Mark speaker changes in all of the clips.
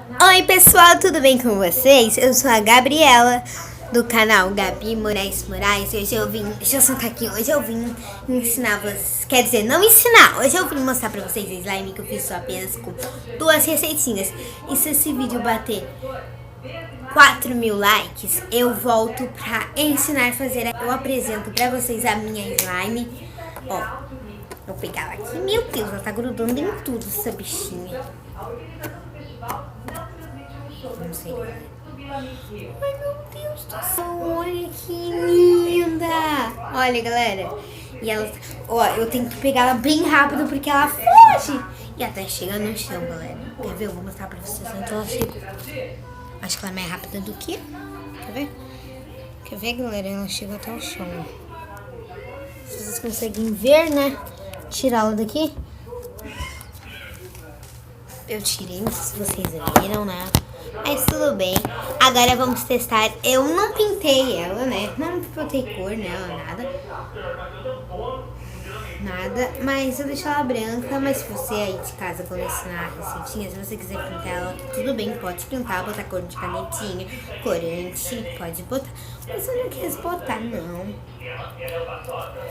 Speaker 1: Oi pessoal, tudo bem com vocês? Eu sou a Gabriela do canal Gabi Moraes. Hoje eu vim, deixa eu sentar aqui, hoje eu vim ensinar vocês, quer dizer, não ensinar, hoje eu vim mostrar pra vocês a slime que eu fiz só apenas com 2 receitinhas. E se esse vídeo bater 4.000 likes, eu volto pra ensinar a fazer, eu apresento pra vocês a minha slime. Ó, vou pegar ela aqui, meu Deus, ela tá grudando em tudo essa bichinha. Não sei. Ai, meu Deus do céu, olha que linda. Olha, galera. E ela, ó, eu tenho que pegar ela bem rápido porque ela foge. E até chega no chão, galera. Quer ver? Eu vou mostrar pra vocês. Então ela chega. Acho que ela é mais rápida do que. Quer ver? Quer ver, galera? Ela chega até o chão. Se vocês conseguem ver, né? Tirá-la daqui. Eu tirei, não sei se vocês viram, né? Mas tudo bem. Agora vamos testar. Eu não pintei ela, né? Não botei cor nela, nada. Nada. Mas eu deixei ela branca. Mas se você aí de casa colecionar receitinhas, se você quiser pintar ela, tudo bem, pode pintar, botar cor de canetinha, corante, pode botar. Mas eu não quis botar, não.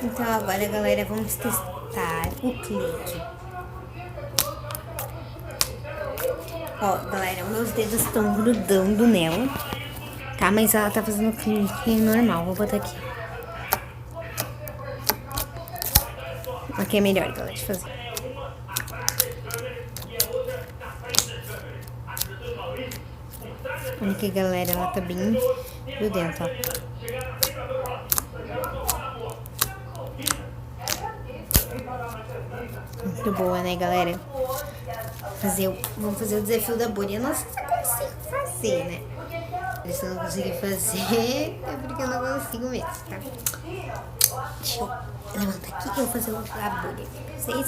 Speaker 1: Então agora, galera, vamos testar o clique. Ó, galera, meus dedos estão grudando nela, tá? Mas ela tá fazendo clique normal. Vou botar aqui. Aqui é melhor, galera, de fazer. Olha aqui, galera, ela tá bem grudenta, ó. Muito boa, né, galera? Vamos fazer o desafio da bolha. Eu não sei se eu consigo fazer, né? Se eu não conseguir fazer, é porque eu não consigo mesmo, tá? Deixa eu levantar aqui que eu vou fazer a bolha.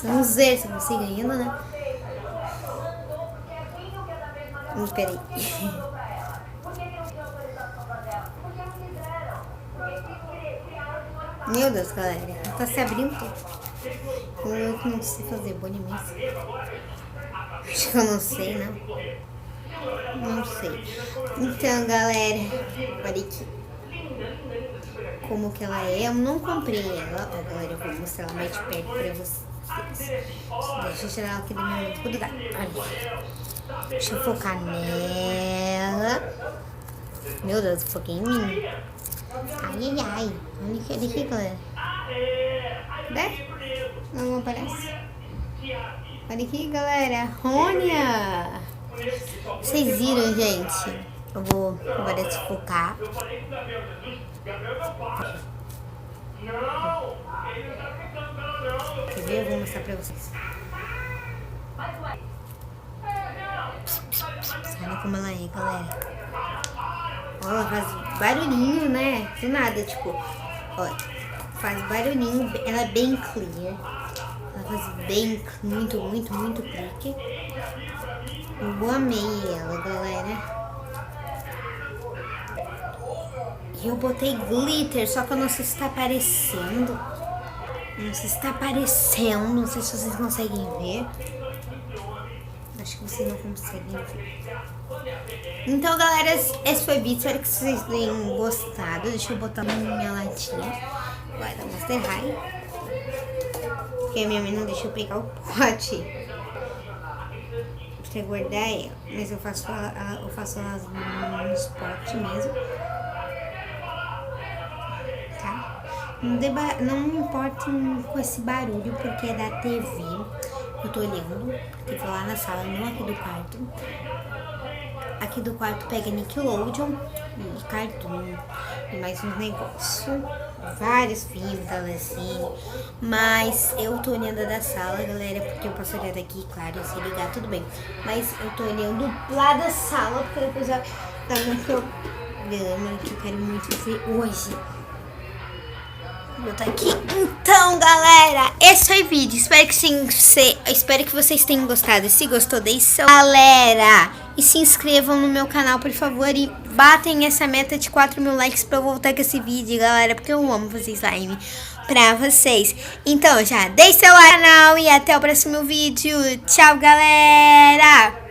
Speaker 1: Vamos ver se eu consigo ainda, né? Peraí. Meu Deus, galera. Ela tá se abrindo tudo. Eu não sei fazer bolha mesmo. Acho que eu não sei, não. Não sei. Então, galera, olha aqui como que ela é. Eu não comprei ela. Ó, galera, eu vou mostrar ela mais de perto pra vocês. Deixa eu tirar ela aqui do meu outro lugar. Olha. Deixa eu focar nela. Meu Deus, eu foquei em mim. Ai, ai, ai. Olha aqui, galera. Né? Não aparece. Olha aqui, galera. Rônia. Vocês viram, gente? Eu vou agora desfocar. Quer ver? Eu vou mostrar pra vocês. Olha como ela é, galera. Ó, ela faz barulhinho, né? Do nada, tipo. Ó, faz barulhinho. Ela é bem clear. Ela faz bem, muito clique. Eu amei ela, galera. E eu botei glitter, só que eu não sei se tá aparecendo. Não sei se tá aparecendo, não sei se vocês conseguem ver. Acho que vocês não conseguem ver. Então, galera, esse foi o vídeo. Espero que vocês tenham gostado. Deixa eu botar na minha latinha. Vai dar Monster High. Porque a minha mãe não deixa eu pegar o pote pra guardar ela. Mas eu faço elas nos potes mesmo. Tá? Não me importo com esse barulho, porque é da TV. Eu tô olhando. TV lá na sala, não aqui do quarto. Aqui do quarto pega Nickelodeon e Cartoon e mais uns negócios. Vários filmes da Lancine. Mas eu tô olhando da sala, galera, porque eu posso olhar daqui, claro, se ligar, tudo bem. Mas eu tô olhando lá da sala, porque depois já dá um programa que eu quero muito ver hoje. Vou botar aqui. Então, galera, esse foi o vídeo. Espero que vocês tenham gostado. E se gostou, deixe seu galera. E se inscrevam no meu canal, por favor. E batem essa meta de 4.000 likes pra eu voltar com esse vídeo, galera. Porque eu amo fazer slime pra vocês. Então, já deixe seu like no canal e até o próximo vídeo. Tchau, galera!